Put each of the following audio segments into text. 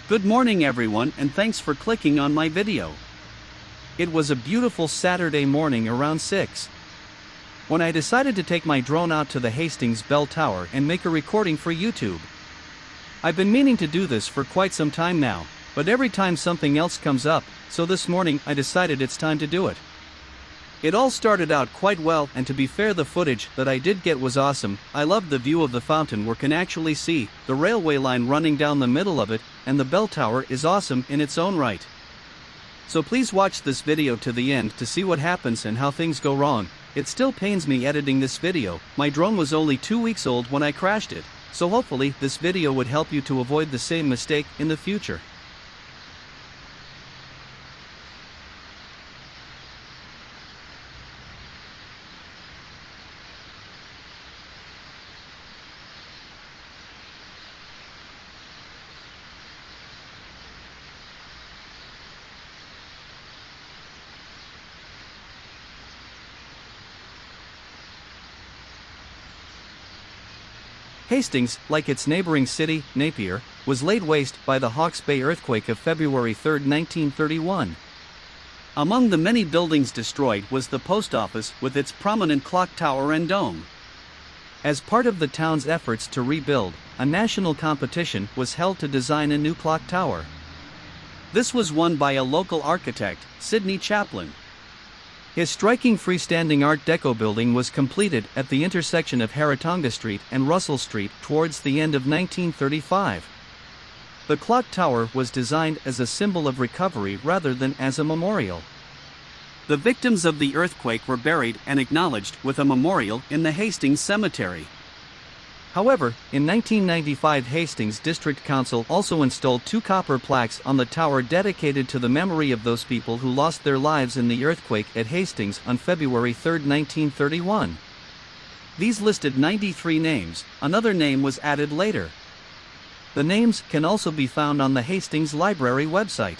Good morning everyone, and thanks for clicking on my video. It was a beautiful Saturday morning around 6 when I decided to take my drone out to the Hastings Bell Tower and make a recording for YouTube. I've been meaning to do this for quite some time now, but every time something else comes up, so this morning I decided it's time to do it. It all started out quite well, and to be fair, the footage that I did get was awesome. I loved the view of the fountain where can actually see the railway line running down the middle of it, and the bell tower is awesome in its own right. So please watch this video to the end to see what happens and how things go wrong. It still pains me editing this video. My drone was only 2 weeks old when I crashed it, so hopefully this video would help you to avoid the same mistake in the future. Hastings, like its neighboring city, Napier, was laid waste by the Hawke's Bay earthquake of February 3, 1931. Among the many buildings destroyed was the post office with its prominent clock tower and dome. As part of the town's efforts to rebuild, a national competition was held to design a new clock tower. This was won by a local architect, Sidney Chaplin. His striking freestanding Art Deco building was completed at the intersection of Haratonga Street and Russell Street towards the end of 1935. The clock tower was designed as a symbol of recovery rather than as a memorial. The victims of the earthquake were buried and acknowledged with a memorial in the Hastings Cemetery. However, in 1995, Hastings District Council also installed 2 copper plaques on the tower dedicated to the memory of those people who lost their lives in the earthquake at Hastings on February 3, 1931. These listed 93 names. Another name was added later. The names can also be found on the Hastings Library website.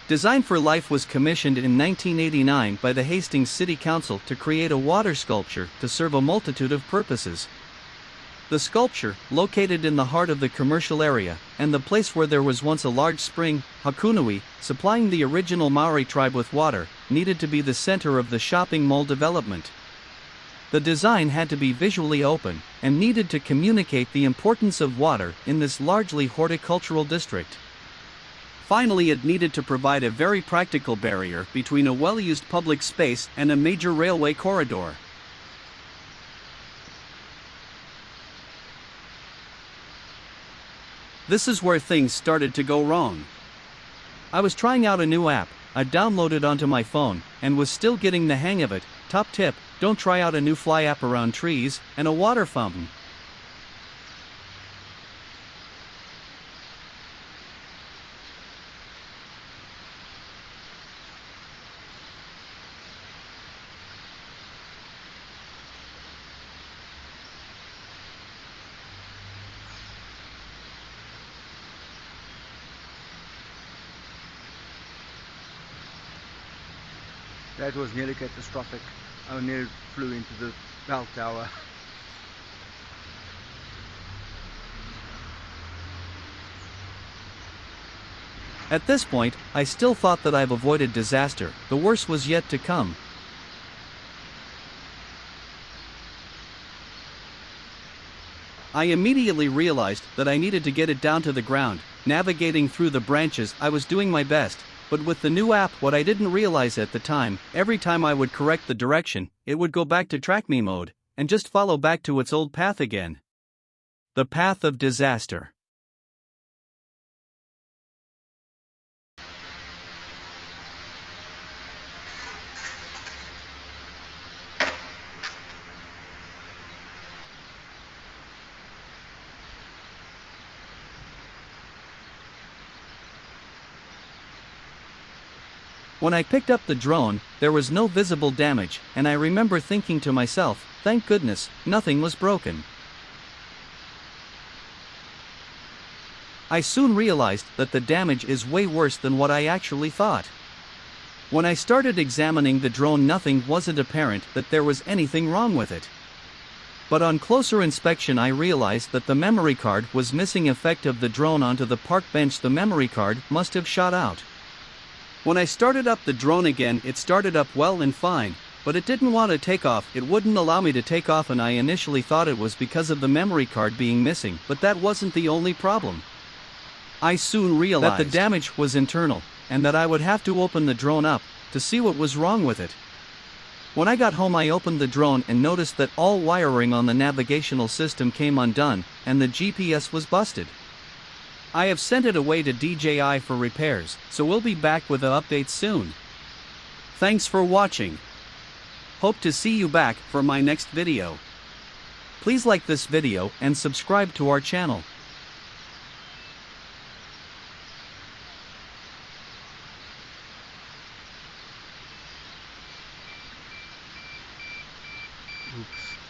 Design for Life was commissioned in 1989 by the Hastings City Council to create a water sculpture to serve a multitude of purposes. The sculpture, located in the heart of the commercial area, and the place where there was once a large spring, Hakunui, supplying the original Maori tribe with water, needed to be the center of the shopping mall development. The design had to be visually open, and needed to communicate the importance of water in this largely horticultural district. Finally, it needed to provide a very practical barrier between a well-used public space and a major railway corridor. This is where things started to go wrong. I was trying out a new app I downloaded onto my phone, and was still getting the hang of it. Top tip: don't try out a new fly app around trees and a water fountain. That was nearly catastrophic. I nearly flew into the bell tower. At this point, I still thought that I've avoided disaster. The worst was yet to come. I immediately realized that I needed to get it down to the ground. Navigating through the branches, I was doing my best. But with the new app, what I didn't realize at the time, every time I would correct the direction, it would go back to track me mode. and just follow back to its old path again. The path of disaster. When I picked up the drone, there was no visible damage, and I remember thinking to myself, thank goodness, nothing was broken. I soon realized that the damage is way worse than what I actually thought. When I started examining the drone, nothing wasn't apparent that there was anything wrong with it. But on closer inspection I realized that the memory card was missing. Effect of the drone onto the park bench. The memory card must have shot out. When I started up the drone again, it started up well and fine, but it didn't want to take off. It wouldn't allow me to take off, and I initially thought it was because of the memory card being missing, but that wasn't the only problem. I soon realized that the damage was internal, and that I would have to open the drone up to see what was wrong with it. When I got home, I opened the drone and noticed that all wiring on the navigational system came undone, and the GPS was busted. I have sent it away to DJI for repairs, so we'll be back with updates soon. Thanks for watching. Hope to see you back for my next video. Please like this video and subscribe to our channel. Oops.